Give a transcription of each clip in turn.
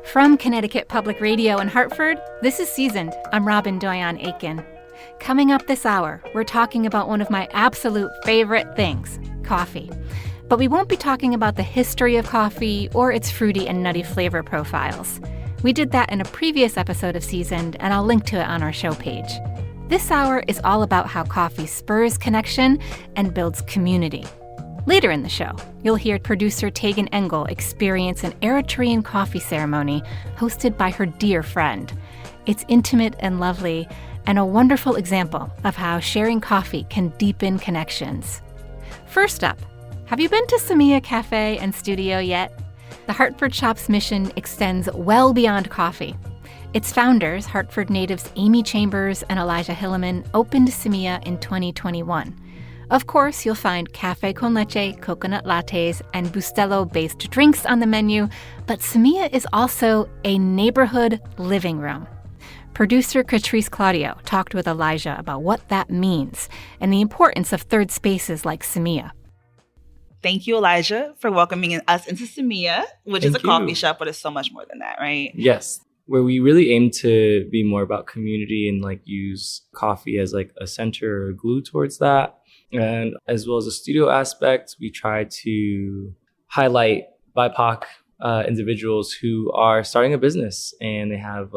From Connecticut Public Radio in Hartford, this is Seasoned. I'm Robyn Doyon-Aitken. Coming up this hour, we're talking about one of my absolute favorite things, coffee. But we won't be talking about the history of coffee or its fruity and nutty flavor profiles. We did that in a previous episode of Seasoned, and I'll link to it on our show page. This hour is all about how coffee spurs connection and builds community. Later in the show, you'll hear producer Tagan Engel experience an Eritrean coffee ceremony hosted by her dear friend. It's intimate and lovely, and a wonderful example of how sharing coffee can deepen connections. First up, have you been to Samia Cafe and Studio yet? The Hartford Shop's mission extends well beyond coffee. Its founders, Hartford natives Amy Chambers and Elijah Hilleman, opened Samia in 2021. Of course, you'll find cafe con leche, coconut lattes, and Bustelo-based drinks on the menu, but Samia is also a neighborhood living room. Producer Catrice Claudio talked with Elijah about what that means and the importance of third spaces like Samia. Thank you, Elijah, for welcoming us into Samia, which is a coffee shop, but it's so much more than that, right? Yes, where we really aim to be more about community and use coffee as a center or glue towards that. And as well as the studio aspect, we try to highlight BIPOC individuals who are starting a business and they have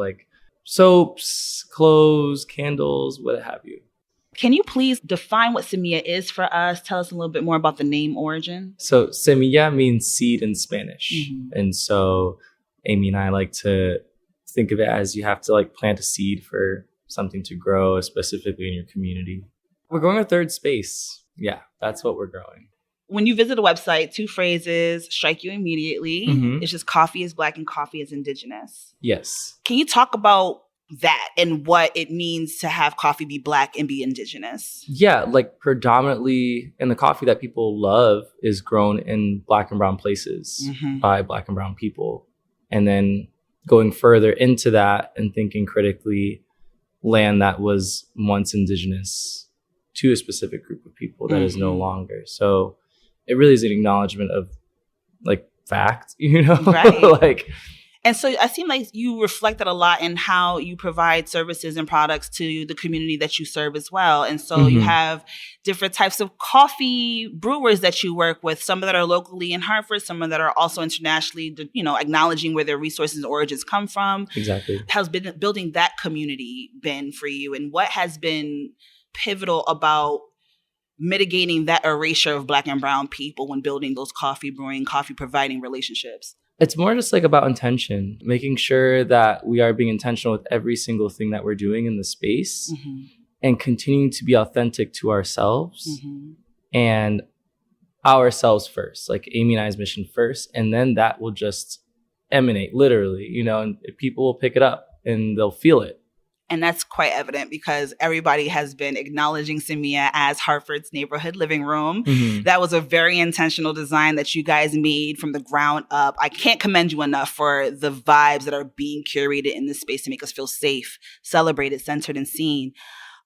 soaps, clothes, candles, what have you. Can you please define what semilla is for us? Tell us a little bit more about the name origin. So semilla means seed in Spanish. Mm-hmm. And so Amy and I like to think of it as you have to plant a seed for something to grow, specifically in your community. We're growing a third space. Yeah, that's what we're growing. When you visit the website, 2 phrases strike you immediately. Mm-hmm. It's just coffee is Black and coffee is indigenous. Yes. Can you talk about that and what it means to have coffee be Black and be indigenous? Yeah, predominantly, and the coffee that people love is grown in Black and brown places by Black and brown people. And then going further into that and thinking critically, land that was once indigenous to a specific group of people that is no longer. So it really is an acknowledgement of fact, Right. And so I seem like you reflect that a lot in how you provide services and products to the community that you serve as well. And so you have different types of coffee brewers that you work with, some that are locally in Hartford, some that are also internationally, acknowledging where their resources and origins come from. Exactly. How's been building that community been for you? And what has been pivotal about mitigating that erasure of Black and brown people when building those coffee brewing, coffee providing relationships? It's more just about intention, making sure that we are being intentional with every single thing that we're doing in the space and continuing to be authentic to ourselves and ourselves first, Amy and I's mission first. And then that will just emanate literally, and people will pick it up and they'll feel it. And that's quite evident because everybody has been acknowledging Samia as Hartford's neighborhood living room. That was a very intentional design that you guys made from the ground up. I can't commend you enough for the vibes that are being curated in this space to make us feel safe, celebrated, centered, and seen.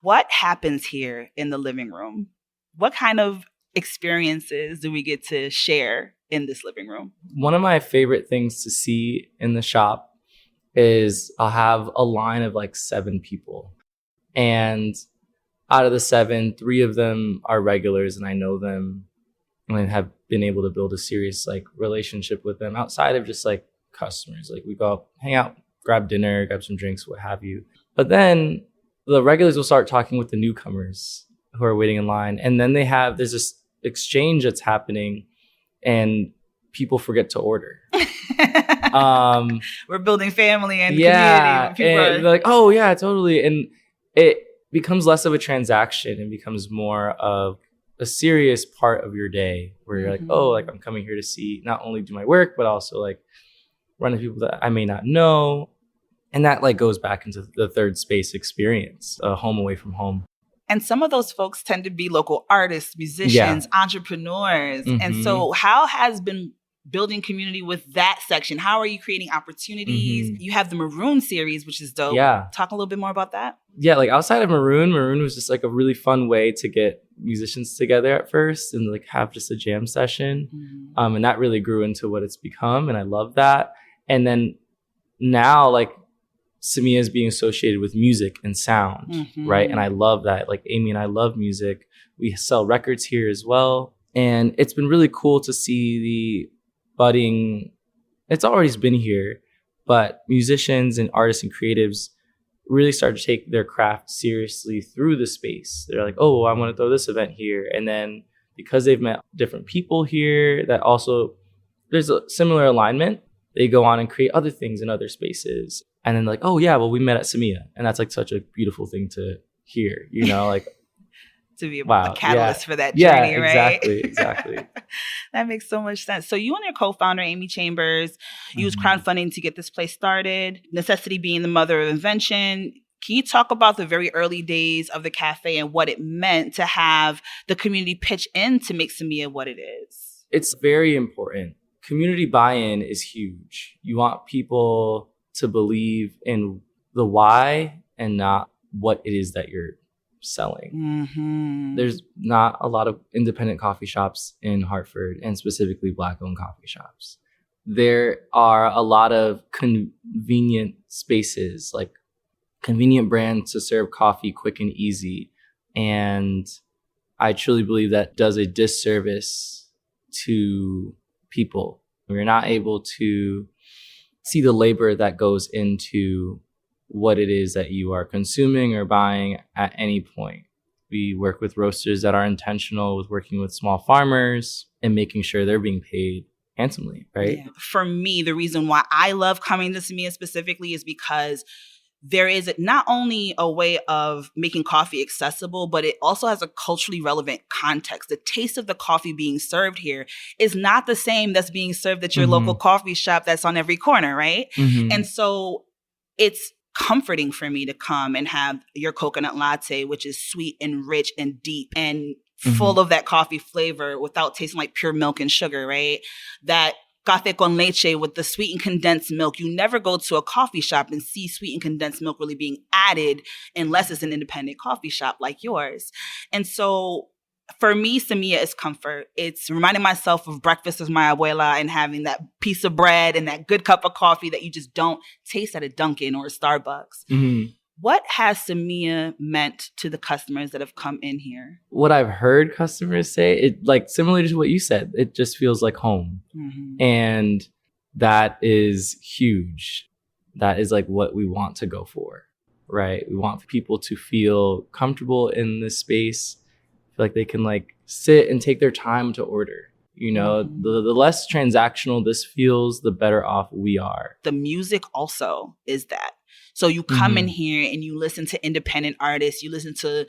What happens here in the living room? What kind of experiences do we get to share in this living room? One of my favorite things to see in the shop is I'll have a line of 7 people. And out of the 7, 3 of them are regulars and I know them and I have been able to build a serious relationship with them outside of just customers. We go out, hang out, grab dinner, grab some drinks, what have you. But then the regulars will start talking with the newcomers who are waiting in line. And then there's this exchange that's happening and people forget to order. We're building family and community. And they're like, oh yeah, totally. And it becomes less of a transaction and becomes more of a serious part of your day where you're I'm coming here to see, not only do my work, but also run into people that I may not know. And that goes back into the third space experience, a home away from home. And some of those folks tend to be local artists, musicians, entrepreneurs. And so how has been building community with that section? How are you creating opportunities? You have the Maroon series, which is dope. Yeah. Talk a little bit more about that. Yeah, outside of Maroon was just a really fun way to get musicians together at first and have just a jam session. And that really grew into what it's become. And I love that. And then now, like, Samia is being associated with music and sound, right? And I love that. Like, Amy and I love music. We sell records here as well. And it's been really cool to see the budding. It's always been here, but musicians and artists and creatives really start to take their craft seriously through the space. They're like, oh, I want to throw this event here. And then because they've met different people here that also, there's a similar alignment, they go on and create other things in other spaces. And then like, oh yeah, well, we met at Samia. And that's like such a beautiful thing to hear, you know, like to be a catalyst for that journey, right? Exactly. That makes so much sense. So you and your co-founder, Amy Chambers, used crowdfunding to get this place started, necessity being the mother of invention. Can you talk about the very early days of the cafe and what it meant to have the community pitch in to make Samia what it is? It's very important. Community buy-in is huge. You want people to believe in the why and not what it is that you're selling. There's not a lot of independent coffee shops in Hartford, and specifically Black-owned coffee shops. There are a lot of convenient spaces, like convenient brands to serve coffee quick and easy. And I truly believe that does a disservice to people. We're not able to see the labor that goes into what it is that you are consuming or buying at any point. We work with roasters that are intentional with working with small farmers and making sure they're being paid handsomely, right? Yeah. For me, the reason why I love coming to Samia specifically is because there is not only a way of making coffee accessible, but it also has a culturally relevant context. The taste of the coffee being served here is not the same that's being served at your local coffee shop that's on every corner, right? And so it's comforting for me to come and have your coconut latte, which is sweet and rich and deep and full of that coffee flavor without tasting like pure milk and sugar, right? That café con leche with the sweetened condensed milk. You never go to a coffee shop and see sweetened condensed milk really being added unless it's an independent coffee shop like yours. And so for me, Samia is comfort. It's reminding myself of breakfast with my abuela and having that piece of bread and that good cup of coffee that you just don't taste at a Dunkin' or a Starbucks. What has Samia meant to the customers that have come in here? What I've heard customers say, it like similar to what you said, it just feels like home. And that is huge. That is like what we want to go for, right? We want people to feel comfortable in this space, feel like they can like sit and take their time to order. You know, the less transactional this feels, the better off we are. The music also is that. So you come in here and you listen to independent artists, you listen to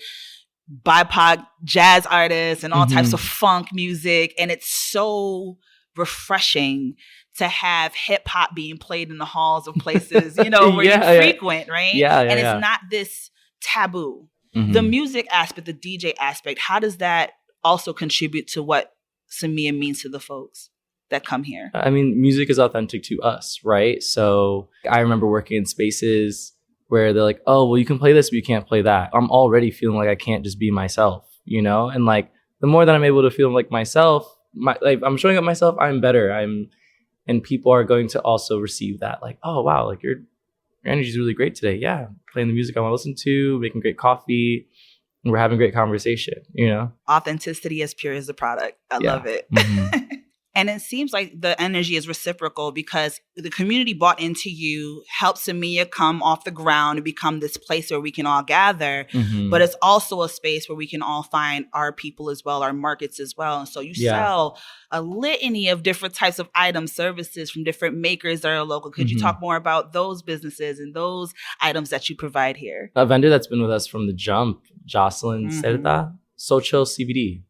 BIPOC jazz artists and all types of funk music. And it's so refreshing to have hip hop being played in the halls of places, you know, where you frequent, right? And it's not this taboo. The music aspect, the DJ aspect, how does that also contribute to what Samia means to the folks that come here? I mean, music is authentic to us, right? So I remember working in spaces where they're like, oh, well, you can play this, but you can't play that. I'm already feeling like I can't just be myself, you know? And like, the more that I'm able to feel like myself, like I'm showing up myself, I'm better. And people are going to also receive that. Like, oh, wow, like your energy is really great today. Yeah, playing the music I want to listen to, making great coffee, and we're having great conversation, you know? Authenticity as pure as the product. I love it. And it seems like the energy is reciprocal because the community bought into you, helped Samia come off the ground and become this place where we can all gather. But it's also a space where we can all find our people as well, our markets as well. And so you sell a litany of different types of items, services from different makers that are local. Could you talk more about those businesses and those items that you provide here? A vendor that's been with us from the jump, Jocelyn Cerda, So Chill CBD.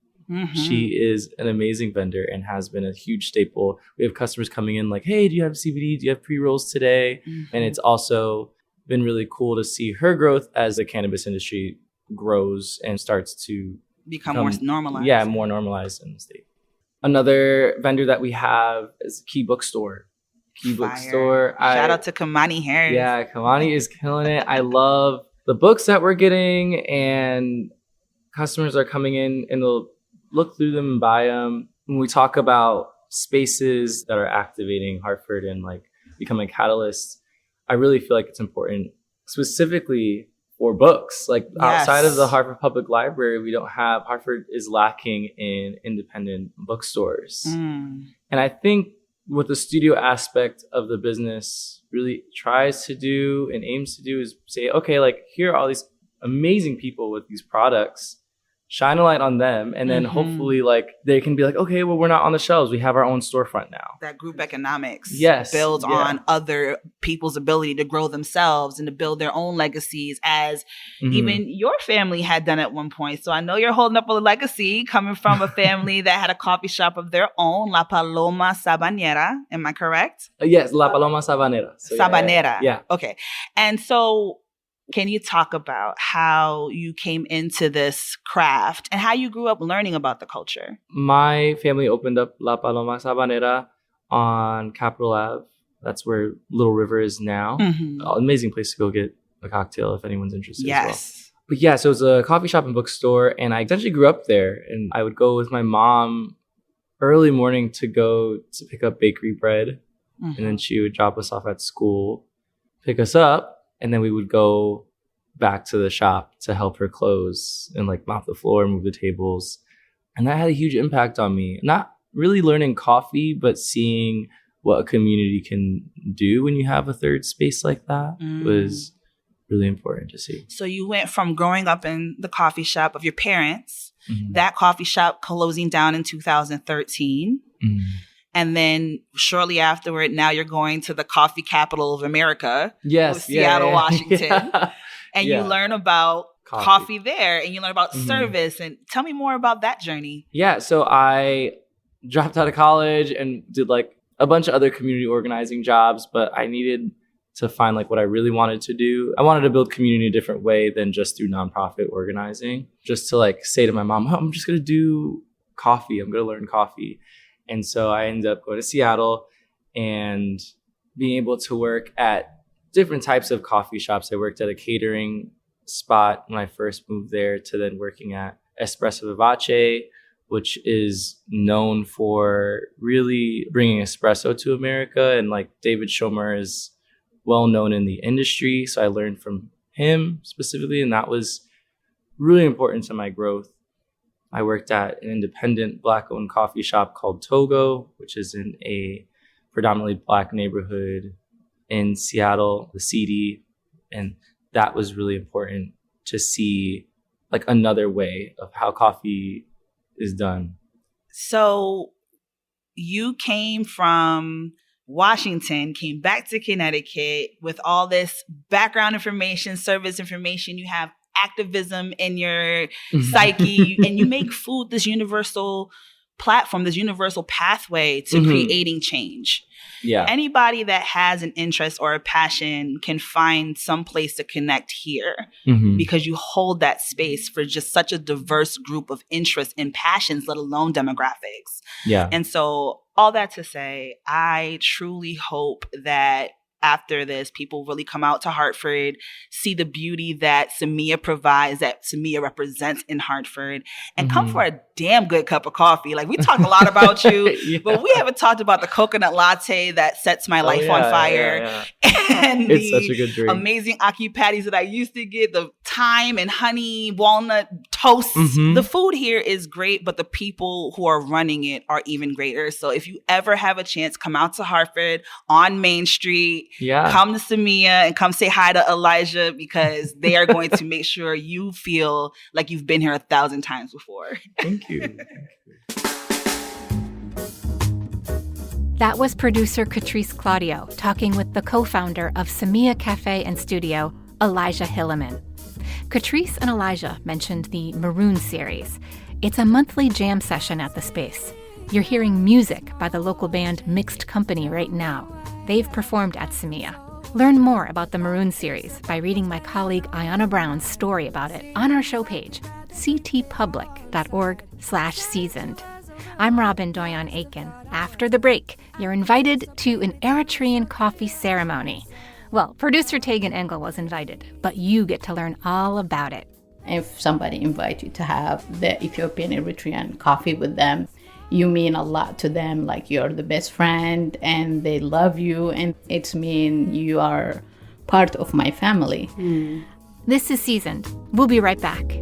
She is an amazing vendor and has been a huge staple. We have customers coming in like, hey, do you have CBD? Do you have pre-rolls today? And it's also been really cool to see her growth as the cannabis industry grows and starts to become more normalized. Yeah, more normalized in the state. Another vendor that we have is Key Bookstore. Bookstore. Shout out to Kamani Harris. Yeah, Kamani is killing it. I love the books that we're getting, and customers are coming in and they'll look through them and buy them. When we talk about spaces that are activating Hartford and like become a catalyst, I really feel like it's important specifically for books. Like outside of the Hartford Public Library, Hartford is lacking in independent bookstores. And I think what the studio aspect of the business really tries to do and aims to do is say, okay, like here are all these amazing people with these products, shine a light on them, and then hopefully like they can be like, okay, well, we're not on the shelves, we have our own storefront now. That group economics builds yeah. on other people's ability to grow themselves and to build their own legacies, as even your family had done at one point. So I know you're holding up a legacy coming from a family that had a coffee shop of their own, La Paloma Sabanera. Am I correct? Yes, La Paloma Sabanera. So, Sabanera. Yeah. Okay. And so can you talk about how you came into this craft and how you grew up learning about the culture? My family opened up La Paloma Sabanera on Capitol Ave. That's where Little River is now. Amazing place to go get a cocktail if anyone's interested as well. But yeah, so it was a coffee shop and bookstore, and I essentially grew up there. And I would go with my mom early morning to go to pick up bakery bread. And then she would drop us off at school, pick us up, and then we would go back to the shop to help her close and like mop the floor, move the tables. And that had a huge impact on me. Not really learning coffee, but seeing what a community can do when you have a third space like that was really important to see. So you went from growing up in the coffee shop of your parents, that coffee shop closing down in 2013. And then shortly afterward, now you're going to the coffee capital of America, Seattle, Washington. And you learn about coffee there, and you learn about service. And tell me more about that journey. Yeah, so I dropped out of college and did like a bunch of other community organizing jobs, but I needed to find like what I really wanted to do. I wanted to build community in a different way than just through nonprofit organizing. Just to like say to my mom, I'm just going to do coffee. I'm going to learn coffee. And so I ended up going to Seattle and being able to work at different types of coffee shops. I worked at a catering spot when I first moved there, to then working at Espresso Vivace, which is known for really bringing espresso to America. And like David Schomer is well known in the industry. So I learned from him specifically, and that was really important to my growth. I worked at an independent Black-owned coffee shop called Togo, which is in a predominantly Black neighborhood in Seattle, the CD. And that was really important to see like another way of how coffee is done. So you came from Washington, came back to Connecticut with all this background information, service information. You have activism in your psyche, and you make food this universal platform, this universal pathway to creating change. Yeah. Anybody that has an interest or a passion can find some place to connect here, because you hold that space for just such a diverse group of interests and passions, let alone demographics. Yeah. And so all that to say, I truly hope that after this, people really come out to Hartford, see the beauty that Samia provides, that Samia represents in Hartford, and come for a damn good cup of coffee. Like, we talked a lot about you, but we haven't talked about the coconut latte that sets my life on fire. And it's the such a good drink. Amazing aki patties that I used to get, the thyme and honey walnut toast. The food here is great, but the people who are running it are even greater. So if you ever have a chance, come out to Hartford on Main Street. Come to Samia and come say hi to Elijah, because they are going to make sure you feel like you've been here 1,000 times before. Thank you. That was producer Catrice Claudio talking with the co-founder of Samia Cafe and Studio, Elijah Hilleman. Catrice and Elijah mentioned the Maroon series. It's a monthly jam session at the space. You're hearing music by the local band Mixed Company right now. They've performed at Samia. Learn more about the Maroon series by reading my colleague Ayanna Brown's story about it on our show page, ctpublic.org/seasoned. I'm Robyn Doyon-Aitken. After the break, you're invited to an Eritrean coffee ceremony. Well, producer Tagan Engel was invited, but you get to learn all about it. If somebody invites you to have the Ethiopian Eritrean coffee with them, you mean a lot to them, like you're the best friend and they love you, and it's mean you are part of my family. This is Seasoned. We'll be right back.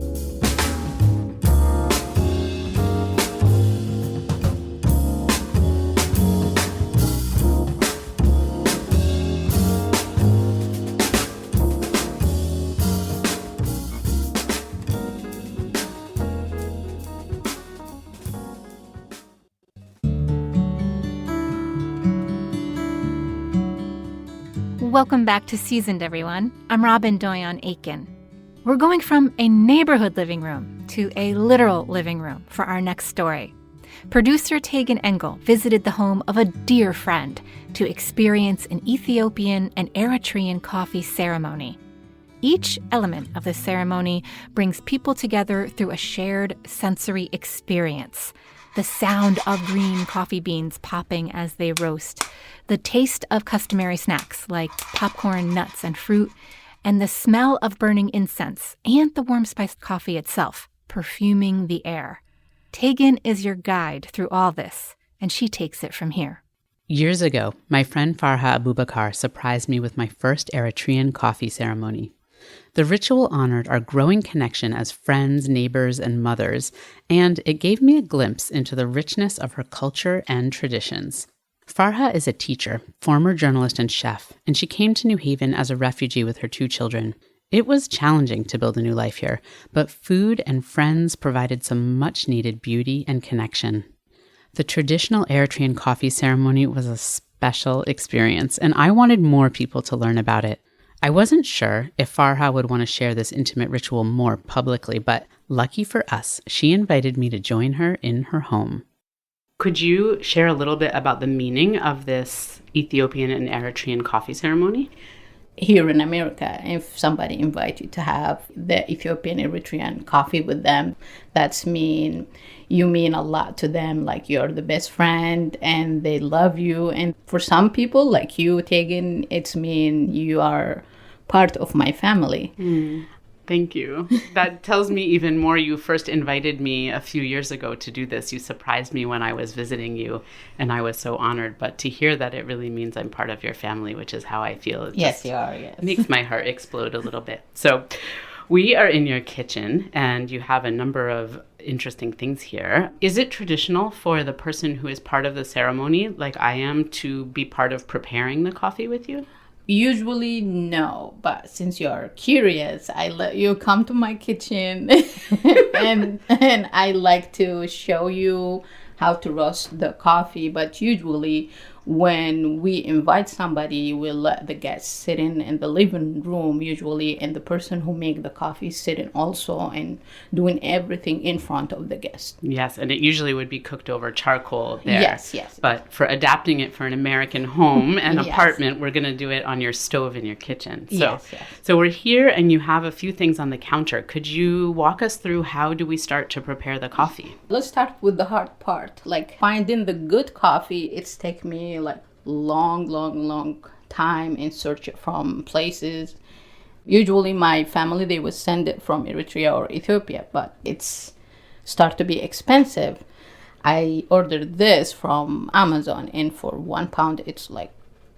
Welcome back to Seasoned, everyone. I'm Robyn Doyon-Aitken. We're going from a neighborhood living room to a literal living room for our next story. Producer Tagan Engel visited the home of a dear friend to experience an Ethiopian and Eritrean coffee ceremony. Each element of the ceremony brings people together through a shared sensory experience. The sound of green coffee beans popping as they roast, the taste of customary snacks like popcorn, nuts, and fruit, and the smell of burning incense and the warm spiced coffee itself, perfuming the air. Tagan is your guide through all this, and she takes it from here. Years ago, my friend Farha Abubaker surprised me with my first Eritrean coffee ceremony. The ritual honored our growing connection as friends, neighbors, and mothers, and it gave me a glimpse into the richness of her culture and traditions. Farha is a teacher, former journalist and chef, and she came to New Haven as a refugee with her 2 children. It was challenging to build a new life here, but food and friends provided some much-needed beauty and connection. The traditional Eritrean coffee ceremony was a special experience, and I wanted more people to learn about it. I wasn't sure if Farha would want to share this intimate ritual more publicly, but lucky for us, she invited me to join her in her home. Could you share a little bit about the meaning of this Ethiopian and Eritrean coffee ceremony? Here in America, if somebody invites you to have the Ethiopian Eritrean coffee with them, that's mean you mean a lot to them, like you're the best friend and they love you. And for some people like you, Tagan, it's mean you are part of my family. Thank you. That tells me even more. You first invited me a few years ago to do this. You surprised me when I was visiting you, and I was so honored. But to hear that it really means I'm part of your family, which is how I feel. It Yes, you are, yes. Makes my heart explode a little bit. So we are in your kitchen, and you have a number of interesting things here. Is it traditional for the person who is part of the ceremony, like I am, to be part of preparing the coffee with you? Usually no, but since you're curious, I let you come to my kitchen and I like to show you how to roast the coffee. But usually when we invite somebody, we'll let the guests sit in the living room usually, and the person who make the coffee sitting also and doing everything in front of the guest. Yes, and it usually would be cooked over charcoal there. Yes. But for adapting it for an American home and Yes. apartment, we're going to do it on your stove in your kitchen. Yes. So we're here and you have a few things on the counter. Could you walk us through how do we start to prepare the coffee? Let's start with the hard part. Like finding the good coffee, it's take me like long time in search from places. Usually my family, they would send it from Eritrea or Ethiopia, but it's start to be expensive. I ordered this from Amazon, and for 1 pound, it's like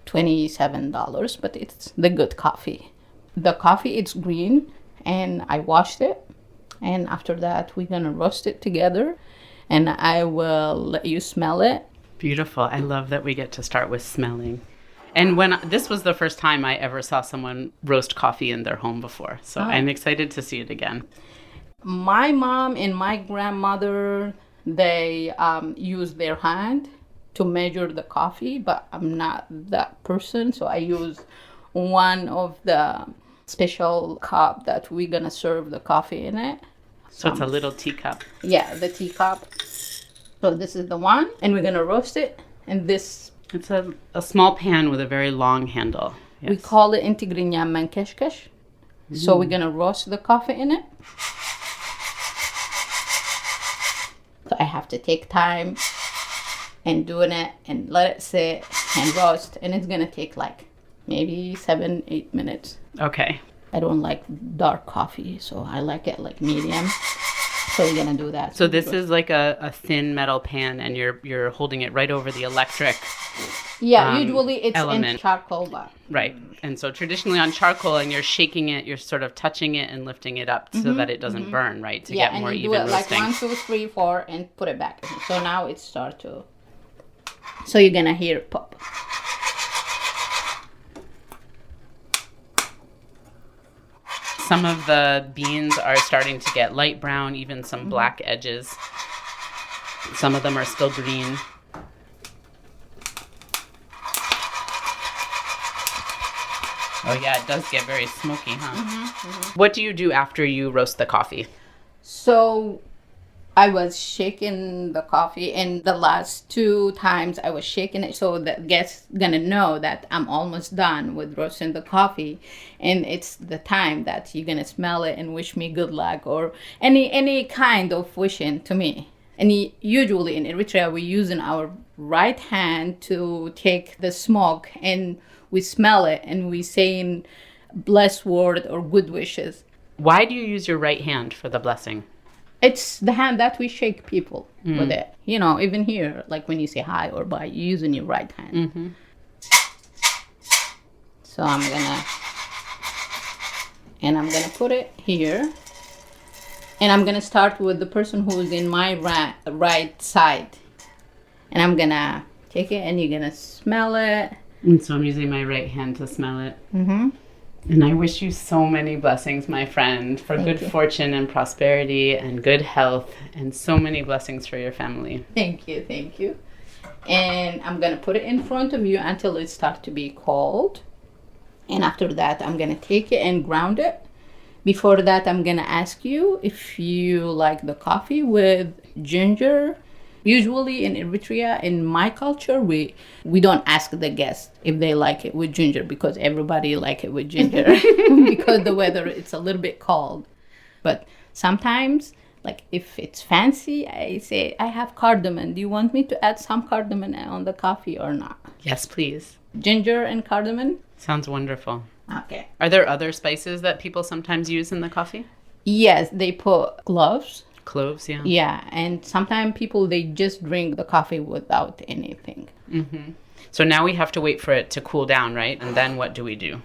$27, but it's the good coffee. The coffee, it's green, and I washed it. And after that, we're gonna roast it together, and I will let you smell it. Beautiful. I love that we get to start with smelling. And when this was the first time I ever saw someone roast coffee in their home before. So I'm excited to see it again. My mom and my grandmother, they use their hand to measure the coffee, but I'm not that person. So I use one of the special cup that we're going to serve the coffee in it. So it's a little teacup. Yeah, the teacup. So this is the one, and we're going to roast it. And this... It's a small pan with a very long handle. Yes. We call it intigrinya mankeshkesh. So we're going to roast the coffee in it. So I have to take time and doing it and let it sit and roast. And it's going to take like maybe 7-8 minutes. Okay. I don't like dark coffee, so I like it like medium. So you're gonna do that. So this is like a thin metal pan, and you're holding it right over the electric. Yeah, usually it's element. in charcoal bar. Right. And so traditionally on charcoal, and you're shaking it, you're sort of touching it and lifting it up so that it doesn't burn, right? To get more and you even do it roasting. like 1, 2, 3, 4, and put it back. So now it starts to. So you're gonna hear it pop. Some of the beans are starting to get light brown, even some black edges. Some of them are still green. Oh yeah, it does get very smoky, huh? What do you do after you roast the coffee? So I was shaking the coffee, and the last 2 times I was shaking it so that guests gonna know that I'm almost done with roasting the coffee, and it's the time that you're gonna smell it and wish me good luck or any kind of wishing to me. And usually in Eritrea, we're using our right hand to take the smoke, and we smell it, and we saying blessed word or good wishes. Why do you use your right hand for the blessing? It's the hand that we shake people with it. You know, even here, like when you say hi or bye, you're using your right hand. So I'm gonna put it here. And I'm gonna start with the person who's in my right side. And I'm gonna take it, and you're gonna smell it. And so I'm using my right hand to smell it. And I wish you so many blessings, my friend, for good fortune and prosperity and good health, and so many blessings for your family. Thank you, thank you. And I'm gonna put it in front of you until it starts to be cold. And after that, I'm gonna take it and ground it. Before that, I'm gonna ask you if you like the coffee with ginger. Usually in Eritrea, in my culture, we don't ask the guests if they like it with ginger, because everybody like it with ginger because the weather, it's a little bit cold. But sometimes, like if it's fancy, I say, I have cardamom. Do you want me to add some cardamom on the coffee or not? Yes, please. Ginger and cardamom? Sounds wonderful. Okay. Are there other spices that people sometimes use in the coffee? Yes, they put cloves. Cloves, yeah. Yeah, and sometimes people, they just drink the coffee without anything. So now we have to wait for it to cool down, right? And then what do we do?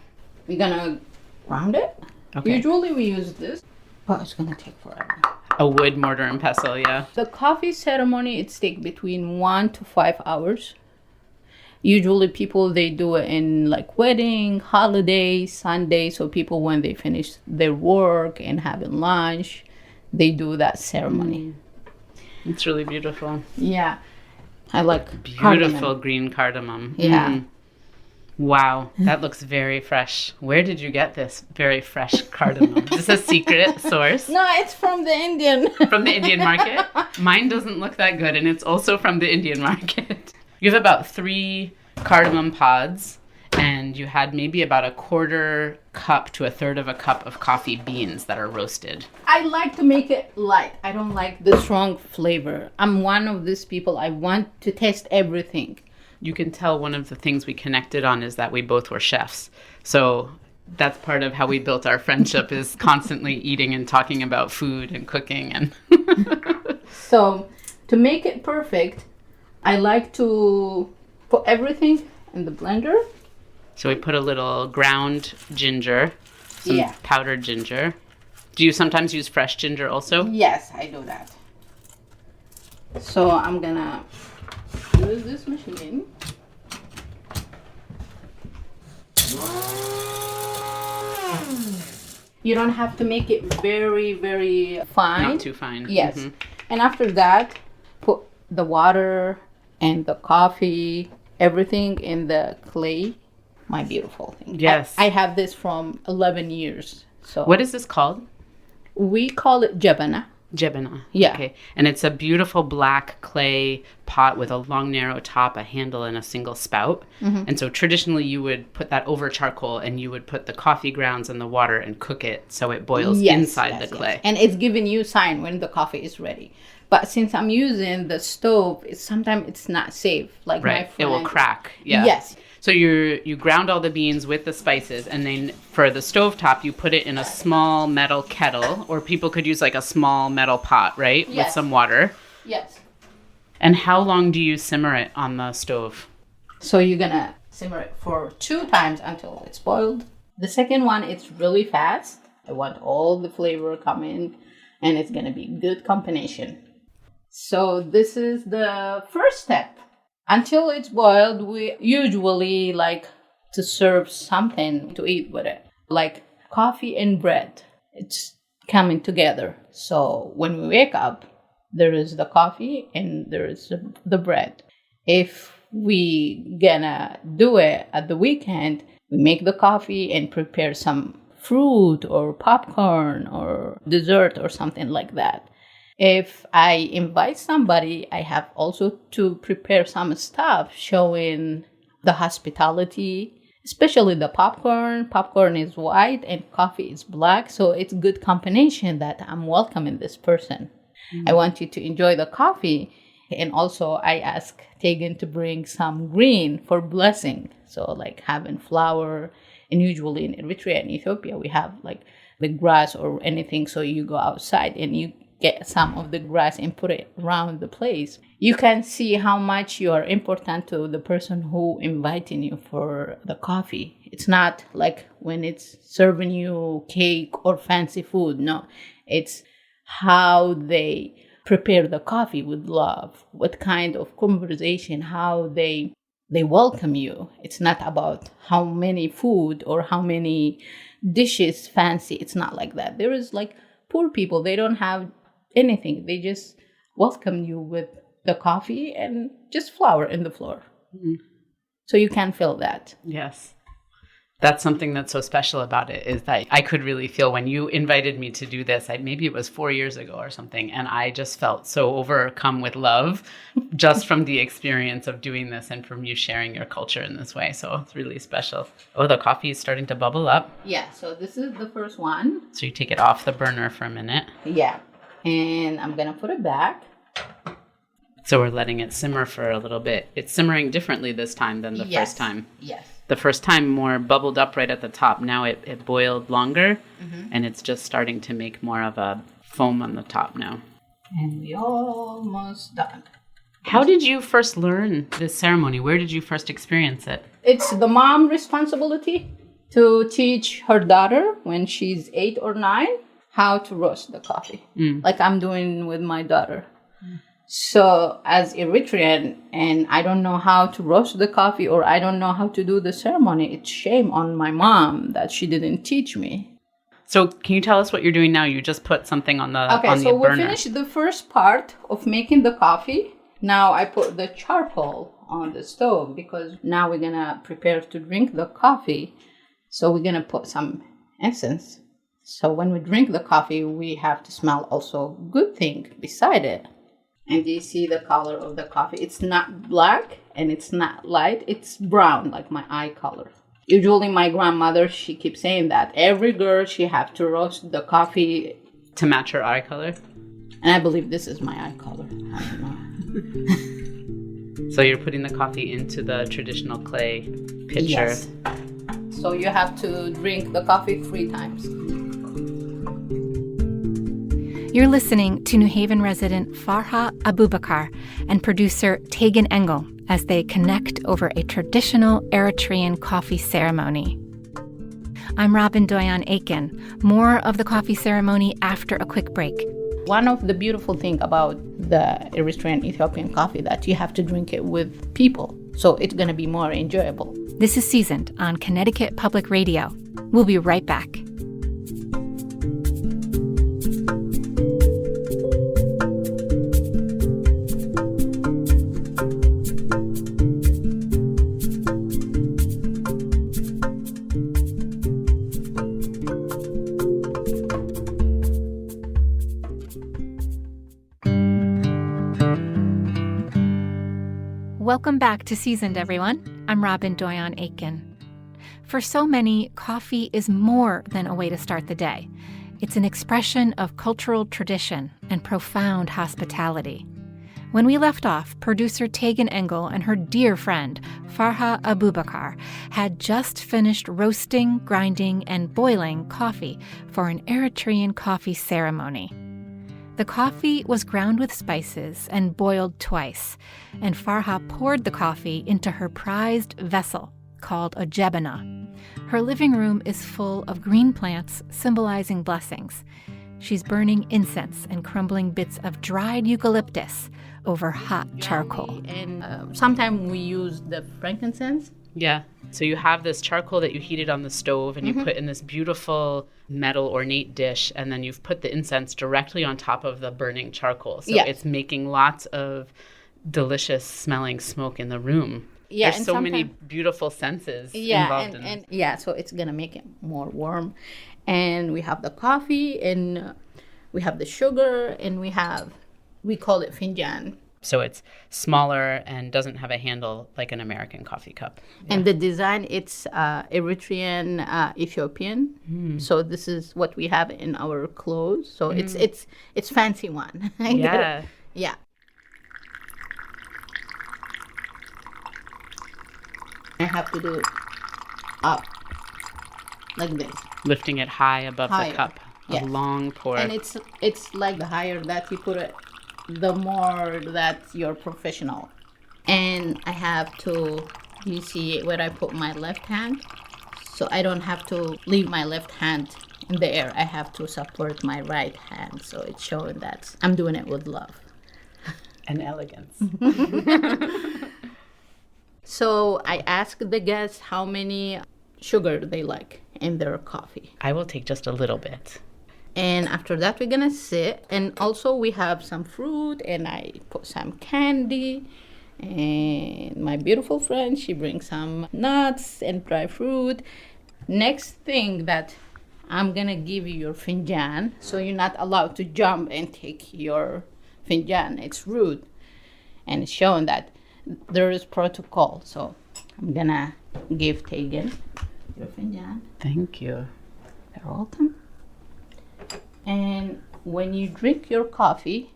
We're gonna ground it. Okay. Usually we use this, but it's gonna take forever. A wood mortar and pestle, yeah. The coffee ceremony, it's take between 1 to 5 hours. Usually people, they do it in like wedding, holiday, Sunday. So people, when they finish their work and having lunch, they do that ceremony. It's really beautiful. Yeah. I like Beautiful cardamom. green cardamom. Yeah. Wow, that looks very fresh. Where did you get this very fresh cardamom? Is this a secret source? No, it's from the Indian. From the Indian market? Mine doesn't look that good, and it's also from the Indian market. You have about 3 cardamom pods, and you had maybe about a 1/4 cup to 1/3 of a cup of coffee beans that are roasted. I like to make it light. I don't like the strong flavor. I'm one of these people. I want to taste everything. You can tell one of the things we connected on is that we both were chefs. So that's part of how we built our friendship, is constantly eating and talking about food and cooking. And So to make it perfect, I like to put everything in the blender. so we put a little ground ginger, some powdered ginger. Do you sometimes use fresh ginger also? Yes, I do that. So I'm gonna use this machine. You don't have to make it very, very fine. Not too fine. Yes. And after that, put the water and the coffee, everything in the clay. My beautiful thing. Yes. I have this from 11 years. So What is this called? we call it jabana. Jebena. Yeah. Okay. And it's a beautiful black clay pot with a long, narrow top, a handle, and a single spout. And so traditionally you would put that over charcoal, and you would put the coffee grounds in the water and cook it so it boils inside the clay. And it's giving you sign when the coffee is ready. But since I'm using the stove, sometimes it's not safe. Like my Right. friend, It will crack. Yeah. Yes. So you ground all the beans with the spices, and then for the stovetop, you put it in a small metal kettle, or people could use like a small metal pot, right? Yes. With some water. Yes. And how long do you simmer it on the stove? So you're gonna simmer it for 2 times until it's boiled. The second one, it's really fast. I want all the flavor come in, and it's gonna be good combination. So this is the first step. Until it's boiled, we usually like to serve something to eat with it, like coffee and bread. It's coming together. So when we wake up, there is the coffee and there is the bread. If we gonna do it at the weekend, we make the coffee and prepare some fruit or popcorn or dessert or something like that. If I invite somebody, I have also to prepare some stuff showing the hospitality, especially the popcorn. Popcorn is white and coffee is black, so it's good combination that I'm welcoming this person. I want you to enjoy the coffee. And also I ask Tagan to bring some green for blessing. So like having flower, and usually in Eritrea and Ethiopia, we have like the grass or anything. So you go outside and you get some of the grass and put it around the place. You can see how much you are important to the person who inviting you for the coffee. It's not like when it's serving you cake or fancy food. No, it's how they prepare the coffee with love, what kind of conversation, how they welcome you. It's not about how many food or how many dishes fancy. It's not like that. There is like poor people, they don't have anything. They just welcome you with the coffee and just flour in the floor. Mm-hmm. So you can feel that. Yes. That's something that's so special about it, is that I could really feel when you invited me to do this, maybe it was 4 years ago or something, and I just felt so overcome with love just from the experience of doing this and from you sharing your culture in this way. So it's really special. Oh, the coffee is starting to bubble up. Yeah, so this is the first one. So you take it off the burner for a minute. Yeah, and I'm going to put it back. So we're letting it simmer for a little bit. It's simmering differently this time than the first time. Yes. The first time more bubbled up right at the top. Now it boiled longer, and it's just starting to make more of a foam on the top now. And we almost done. How did you first learn this ceremony? Where did you first experience it? It's the mom's responsibility to teach her daughter when she's 8 or 9 how to roast the coffee, like I'm doing with my daughter. So as Eritrean, and I don't know how to roast the coffee, or I don't know how to do the ceremony, it's shame on my mom that she didn't teach me. So can you tell us what you're doing now? You just put something on the burner. Okay, so we finished the first part of making the coffee. Now I put the charcoal on the stove because now we're gonna prepare to drink the coffee. So we're gonna put some incense. So when we drink the coffee, we have to smell also good thing beside it. And do you see the color of the coffee? It's not black and it's not light. It's brown, like my eye color. Usually my grandmother, she keeps saying that every girl, she have to roast the coffee. To match her eye color? And I believe this is my eye color. I don't know. So you're putting the coffee into the traditional clay pitcher. Yes. So you have to drink the coffee 3 times. You're listening to New Haven resident Farha Abubaker and producer Tagan Engel as they connect over a traditional Eritrean coffee ceremony. I'm Robyn Doyon-Aitken. More of the coffee ceremony after a quick break. One of the beautiful things about the Eritrean Ethiopian coffee that you have to drink it with people, so it's going to be more enjoyable. This is Seasoned on Connecticut Public Radio. We'll be right back. Welcome back to Seasoned, everyone. I'm Robyn Doyon-Aitken. For so many, coffee is more than a way to start the day. It's an expression of cultural tradition and profound hospitality. When we left off, producer Tagan Engel and her dear friend, Farha Abubaker, had just finished roasting, grinding, and boiling coffee for an Eritrean coffee ceremony. The coffee was ground with spices and boiled twice, and Farha poured the coffee into her prized vessel called a jebena. Her living room is full of green plants symbolizing blessings. She's burning incense and crumbling bits of dried eucalyptus over hot charcoal. And sometimes we use the frankincense. Yeah. So you have this charcoal that you heated on the stove and you put in this beautiful metal ornate dish, and then you've put the incense directly on top of the burning charcoal. So it's making lots of delicious smelling smoke in the room. Yeah, there's so many beautiful senses involved in it. Yeah, so it's gonna make it more warm. And we have the coffee, and we have the sugar, and we call it finjan. So it's smaller and doesn't have a handle like an American coffee cup. Yeah. And the design, it's Eritrean, Ethiopian. So this is what we have in our clothes. So it's fancy one. Yeah. Yeah. I have to do it up like this. Lifting it high above the cup. Yes. A long pour. And it's like the higher that you put it, the more that you're professional. And I have to, you see where I put my left hand? So I don't have to leave my left hand in the air. I have to support my right hand. So it's showing that I'm doing it with love. And elegance. So I asked the guests how many sugar they like in their coffee. I will take just a little bit. And after that, we're gonna sit. And also we have some fruit, and I put some candy. And my beautiful friend, she brings some nuts and dry fruit. Next thing that I'm gonna give you your finjan. So you're not allowed to jump and take your finjan. It's rude. And it's showing that there is protocol. So I'm gonna give Tagan your finjan. Thank you. You're welcome. And when you drink your coffee,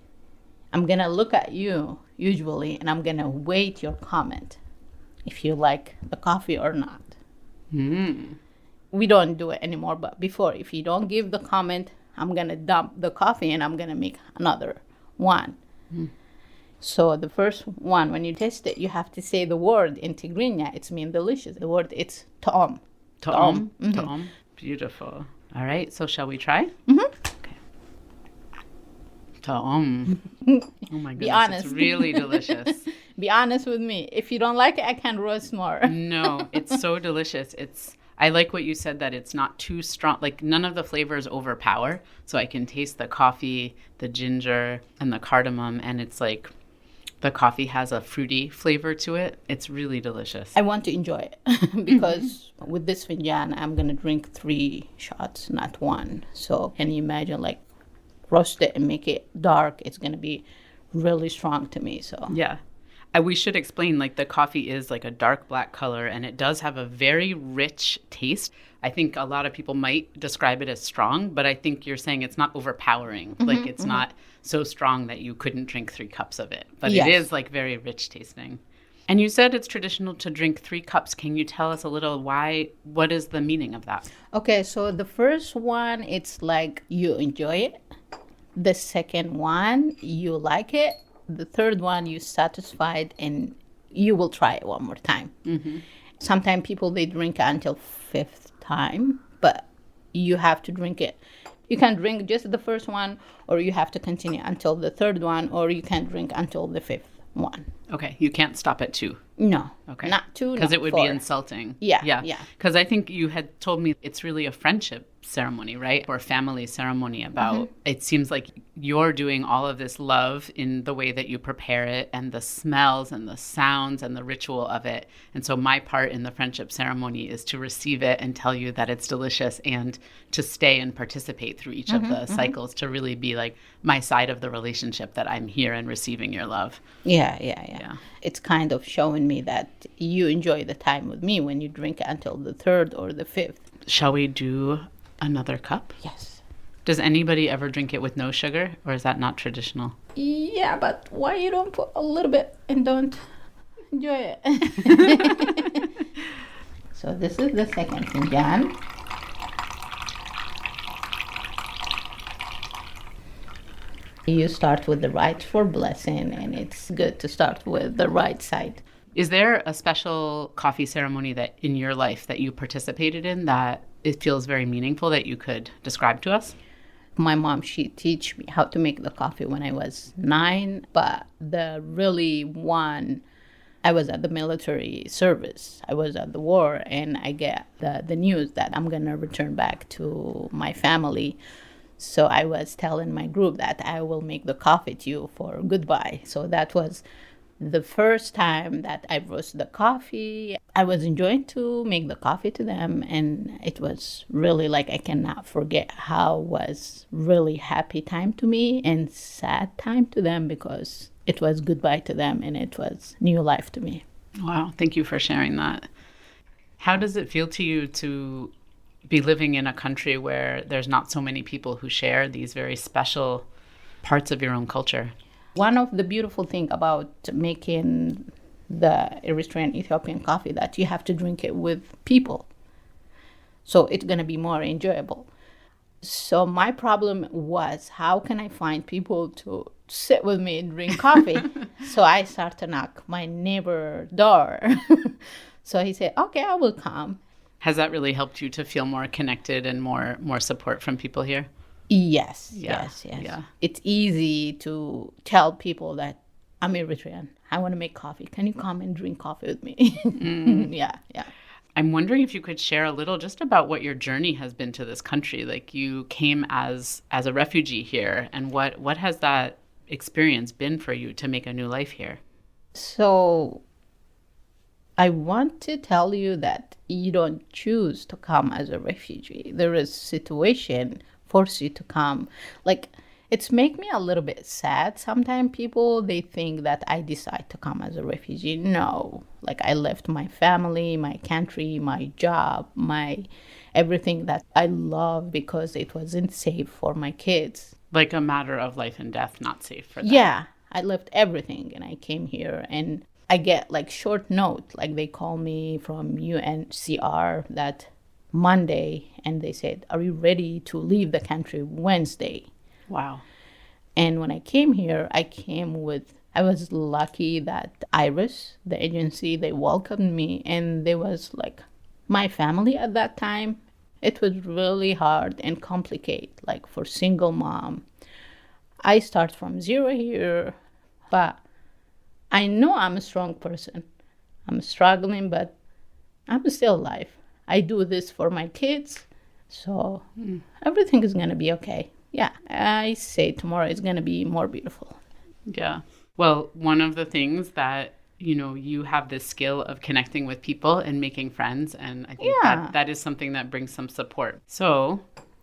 I'm gonna look at you usually, and I'm gonna wait your comment if you like the coffee or not. We don't do it anymore, but before, if you don't give the comment, I'm gonna dump the coffee and I'm gonna make another one. So the first one, when you taste it, you have to say the word in Tigrinya. It's mean delicious. The word, it's ta'am. Ta'am. Ta'am. Beautiful. All right, so shall we try? Okay. Ta'am. Oh my goodness, Be honest. It's really delicious. Be honest with me. If you don't like it, I can roast more. No, it's so delicious. I like what you said, that it's not too strong. Like, none of the flavors overpower. So I can taste the coffee, the ginger, and the cardamom, and it's like the coffee has a fruity flavor to it. It's really delicious. I want to enjoy it because with this finjan, I'm going to drink 3 shots, not 1. So can you imagine, like, roast it and make it dark? It's going to be really strong to me. So yeah. We should explain, like, the coffee is like a dark black color, and it does have a very rich taste. I think a lot of people might describe it as strong, but I think you're saying it's not overpowering. Like, it's not so strong that you couldn't drink 3 cups of it. But it is, like, very rich tasting. And you said it's traditional to drink 3 cups. Can you tell us a little what is the meaning of that? Okay, so the first one, it's like you enjoy it. The second one, you like it. The third one, you're satisfied and you will try it one more time. Sometimes people, they drink until 5th time, but you have to drink it. You can drink just the first one, or you have to continue until the 3rd one, or you can drink until the 5th one. Okay, you can't stop at 2. No. Okay. Not 2, because not it would 4. be insulting. Yeah. Because I think you had told me it's really a friendship ceremony, right? Or family ceremony about, it seems like you're doing all of this love in the way that you prepare it, and the smells and the sounds and the ritual of it. And so my part in the friendship ceremony is to receive it and tell you that it's delicious, and to stay and participate through each of the cycles, to really be like my side of the relationship, that I'm here and receiving your love. Yeah. It's kind of showing me that you enjoy the time with me when you drink until the 3rd or the 5th. Shall we do another cup? Yes. Does anybody ever drink it with no sugar, or is that not traditional? Yeah, but why you don't put a little bit and don't enjoy it? So this is the second finjan. You start with the right for blessing, and it's good to start with the right side. Is there a special coffee ceremony that in your life that you participated in that it feels very meaningful that you could describe to us? My mom, she teach me how to make the coffee when I was 9, but the really one, I was at the military service. I was at the war, and I get the news that I'm going to return back to my family. So I was telling my group that I will make the coffee to you for goodbye. So that was the first time that I roasted the coffee. I was enjoying to make the coffee to them, and it was really like I cannot forget how was really happy time to me and sad time to them, because it was goodbye to them and it was new life to me. Wow, thank you for sharing that. How does it feel to you to be living in a country where there's not so many people who share these very special parts of your own culture? One of the beautiful things about making the Eritrean Ethiopian coffee that you have to drink it with people. So it's going to be more enjoyable. So my problem was, how can I find people to sit with me and drink coffee? So I started to knock my neighbor door. So he said, okay, I will come. Has that really helped you to feel more connected and more support from people here? Yes, Yeah, yes. yeah. It's easy to tell people that I'm Eritrean. I want to make coffee. Can you come and drink coffee with me? Yeah. I'm wondering if you could share a little just about what your journey has been to this country. Like, you came as a refugee here, and what has that experience been for you to make a new life here? So I want to tell you that you don't choose to come as a refugee. There is situation force you to come. Like, it's make me a little bit sad. Sometimes people, they think that I decide to come as a refugee. No, like I left my family, my country, my job, my everything that I love because it wasn't safe for my kids. Like a matter of life and death, not safe for them. Yeah, I left everything and I came here, and I get like short note, like they call me from UNHCR that Monday, and they said, are you ready to leave the country Wednesday? Wow. And when I came here, I was lucky that Iris, the agency, they welcomed me, and they was like my family at that time. It was really hard and complicated, like for single mom. I start from zero here, but I know I'm a strong person. I'm struggling, but I'm still alive. I do this for my kids, so everything is going to be okay. Yeah, I say tomorrow is going to be more beautiful. Yeah. Well, one of the things that, you have this skill of connecting with people and making friends, and I think that is something that brings some support. So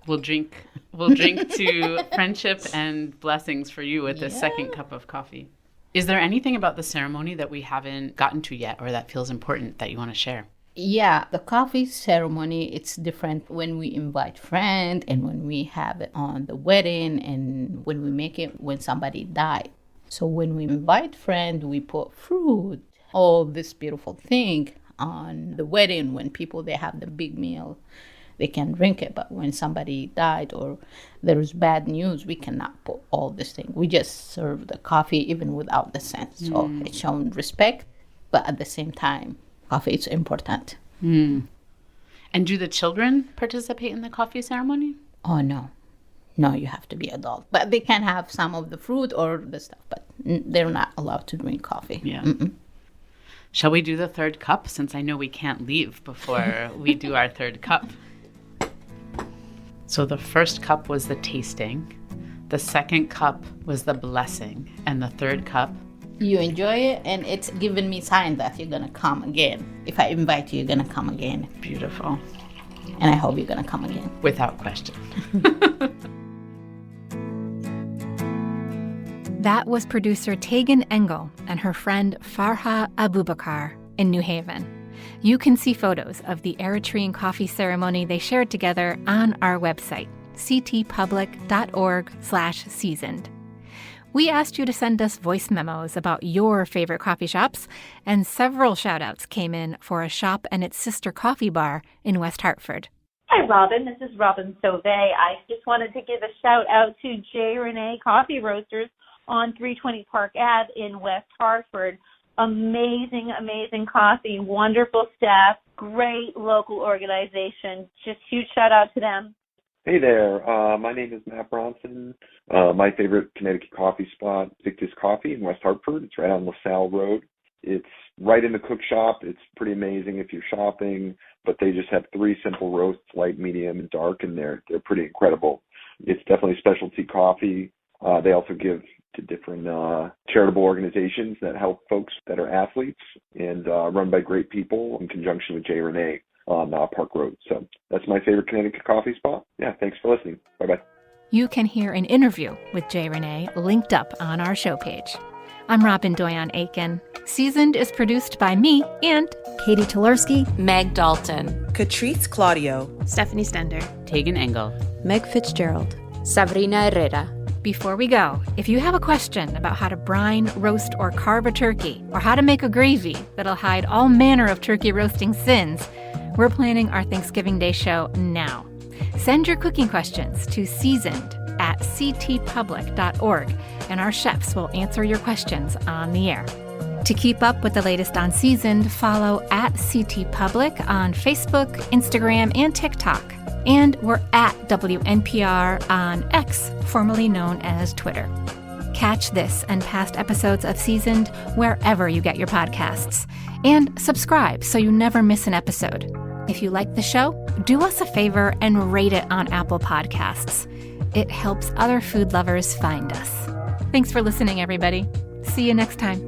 we'll drink to friendship and blessings for you with this second cup of coffee. Is there anything about the ceremony that we haven't gotten to yet or that feels important that you want to share? Yeah, the coffee ceremony, it's different when we invite friends and when we have it on the wedding and when we make it when somebody died. So when we invite friends, we put fruit, all this beautiful thing on the wedding. When people, they have the big meal, they can drink it. But when somebody died or there is bad news, we cannot put all this thing. We just serve the coffee even without the scent. So it's shown respect, but at the same time, coffee is important. And do the children participate in the coffee ceremony? Oh, no. No, you have to be adult. But they can have some of the fruit or the stuff, but they're not allowed to drink coffee. Yeah. Shall we do the third cup, since I know we can't leave before we do our third cup? So the first cup was the tasting. The second cup was the blessing. And the third cup, you enjoy it, and it's given me sign that you're going to come again. If I invite you, you're going to come again. Beautiful. And I hope you're going to come again. Without question. That was producer Tagan Engel and her friend Farha Abubaker in New Haven. You can see photos of the Eritrean coffee ceremony they shared together on our website, ctpublic.org/seasoned. We asked you to send us voice memos about your favorite coffee shops, and several shout-outs came in for a shop and its sister coffee bar in West Hartford. Hi, Robyn. This is Robyn Sauvé. I just wanted to give a shout-out to J. Renee Coffee Roasters on 320 Park Ave in West Hartford. Amazing, amazing coffee, wonderful staff, great local organization. Just huge shout-out to them. Hey there, my name is Matt Bronson. My favorite Connecticut coffee spot, Victus Coffee in West Hartford. It's right on LaSalle Road. It's right in the cook shop. It's pretty amazing if you're shopping, but they just have 3 simple roasts, light, medium, and dark, and they're pretty incredible. It's definitely specialty coffee. They also give to different charitable organizations that help folks that are athletes and run by great people in conjunction with J. Renee on Park Road. So that's my favorite Connecticut coffee spot. Yeah, thanks for listening. Bye-bye. You can hear an interview with J. Renee linked up on our show page. I'm Robyn Doyon-Aitken. Seasoned is produced by me and Catie Talarski, Meg Dalton, Katrice Claudio, Stephanie Stender, Tagan Engel, Meg Fitzgerald, Sabrina Herrera. Before we go, if you have a question about how to brine, roast, or carve a turkey, or how to make a gravy that'll hide all manner of turkey roasting sins, we're planning our Thanksgiving Day show now. Send your cooking questions to seasoned@ctpublic.org, and our chefs will answer your questions on the air. To keep up with the latest on Seasoned, follow @CTPublic on Facebook, Instagram, and TikTok. And we're @WNPR on X, formerly known as Twitter. Catch this and past episodes of Seasoned wherever you get your podcasts. And subscribe so you never miss an episode. If you like the show, do us a favor and rate it on Apple Podcasts. It helps other food lovers find us. Thanks for listening, everybody. See you next time.